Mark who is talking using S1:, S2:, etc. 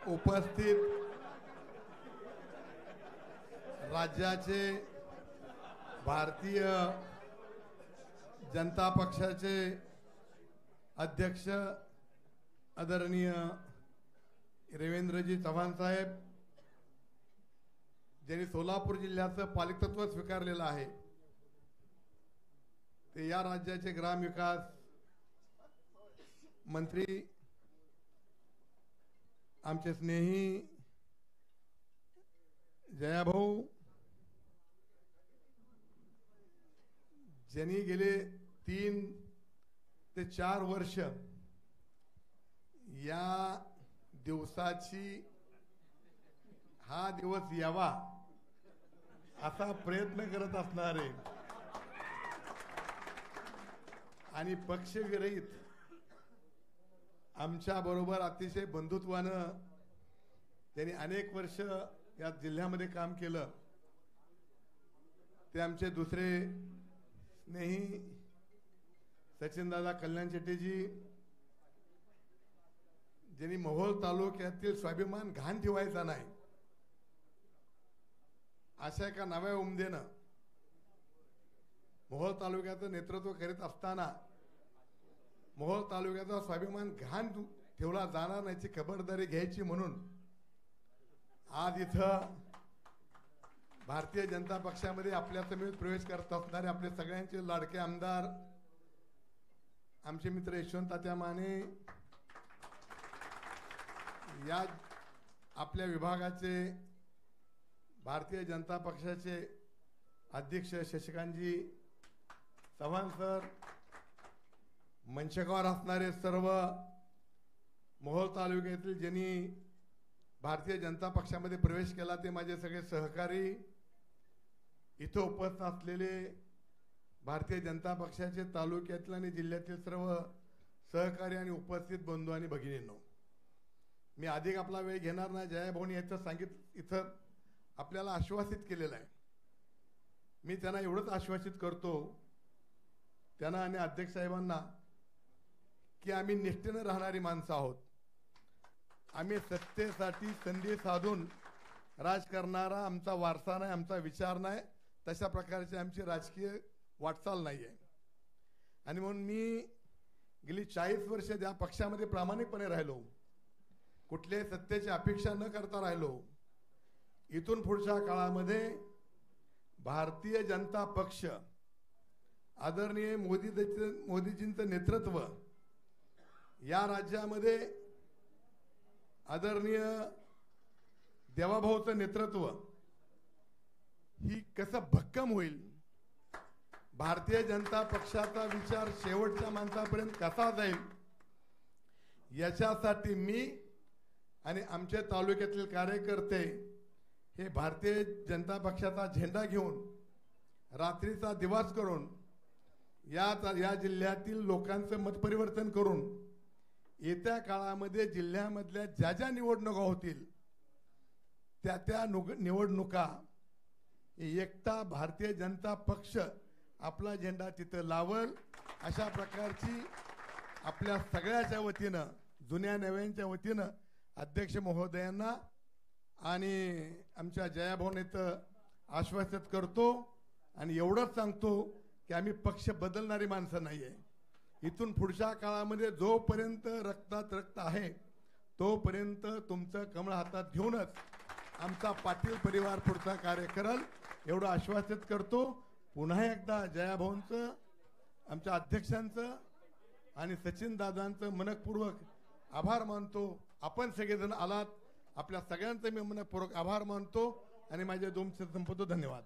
S1: उपस्थित राज्याचे भारतीय जनता पक्षाचे अध्यक्ष आदरणीय रवींद्रजी चव्हाण साहेब, ज्यांनी सोलापूर जिल्ह्याचं पालकत्व स्वीकारलेलं आहे, ते या राज्याचे ग्रामविकास मंत्री आमचे स्नेही जयाभाऊ, ज्यांनी गेले 3 ते 4 वर्ष या दिवसाची हा दिवस यावा असा प्रयत्न करत असणारे आणि पक्षविरहित आमच्या बरोबर अतिशय बंधुत्वानं त्यांनी अनेक वर्ष या जिल्ह्यामध्ये काम केलं, ते आमचे दुसरे स्नेही सचिनदादा कल्याण शेट्टीजी, ज्यांनी मोहोळ तालुक्यातील स्वाभिमान घाण ठेवायचा नाही अशा एका नव्या उमदेनं मोहोळ तालुक्याचं नेतृत्व करीत असताना मोहोळ तालुक्याचा स्वाभिमान घाण ठेवला जाणार नाहीची खबरदारी घ्यायची म्हणून आज इथं भारतीय जनता पक्षामध्ये आपल्या समेत प्रवेश करत असणारे आपले सगळ्यांचे लाडके आमदार आमचे मित्र यशवंत तात्या माने, या आपल्या विभागाचे भारतीय जनता पक्षाचे अध्यक्ष शशिकांतजी चव्हाण सर, मंचकावर असणारे सर्व मोहोळ तालुक्यातील ज्यांनी भारतीय जनता पक्षामध्ये प्रवेश केला ते माझे सगळे सहकारी, इथं उपस्थित असलेले भारतीय जनता पक्षाचे तालुक्यातील आणि जिल्ह्यातील सर्व सहकारी आणि उपस्थित बंधू आणि भगिनींनो, मी अधिक आपला वेळ घेणार नाही. जयाभाऊनी याचं इथं आपल्याला आश्वासित केलेलं आहे. मी त्यांना एवढंच आश्वासित करतो, त्यांना आणि अध्यक्ष साहेबांना, की आम्ही निष्ठेनं राहणारी माणसं आहोत. आम्ही सत्तेसाठी संधी साधून राज करणारा आमचा वारसा नाही, आमचा विचार नाही, तशा प्रकारची आमची राजकीय वाटचाल नाही आहे. आणि म्हणून मी गेली 40 वर्ष त्या पक्षामध्ये प्रामाणिकपणे राहिलो, कुठल्याही सत्तेची अपेक्षा न करता राहिलो. इथून पुढच्या काळामध्ये भारतीय जनता पक्ष आदरणीय मोदीजींचं नेतृत्व या राज्यामध्ये, आदरणीय देवाभाऊचं नेतृत्व ही कसं भक्कम होईल, भारतीय जनता पक्षाचा विचार शेवटच्या माणसापर्यंत कसा जाईल, याच्यासाठी मी आणि आमच्या तालुक्यातील कार्यकर्ते हे भारतीय जनता पक्षाचा झेंडा घेऊन रात्रीचा दिवस करून या जिल्ह्यातील लोकांचं मतपरिवर्तन करून येत्या काळामध्ये जिल्ह्यामधल्या ज्या ज्या निवडणुका होतील त्या निवडणुका एकटा भारतीय जनता पक्ष आपला झेंडा तिथं लावल, अशा प्रकारची आपल्या सगळ्याच्या वतीनं, जुन्या नव्यांच्या वतीनं अध्यक्ष महोदयांना आणि आमच्या जयाभाऊने तर आश्वासित करतो. आणि एवढंच सांगतो की आम्ही पक्ष बदलणारी माणसं नाही आहे. इथून पुढच्या काळामध्ये जोपर्यंत रक्तात रक्त आहे तोपर्यंत तुमचं कमळ हातात घेऊनच आमचा पाटील परिवार पुढचा कार्य करेल, एवढं आश्वासित करतो. पुन्हा एकदा जयाभाऊंचं, आमच्या अध्यक्षांचं आणि सचिन दादांचं मनपूर्वक आभार मानतो. आपण सगळेजण आलात, आपल्या सगळ्यांचं मी मनपूर्वक आभार मानतो आणि माझे 2 शब्द संपवतो. धन्यवाद.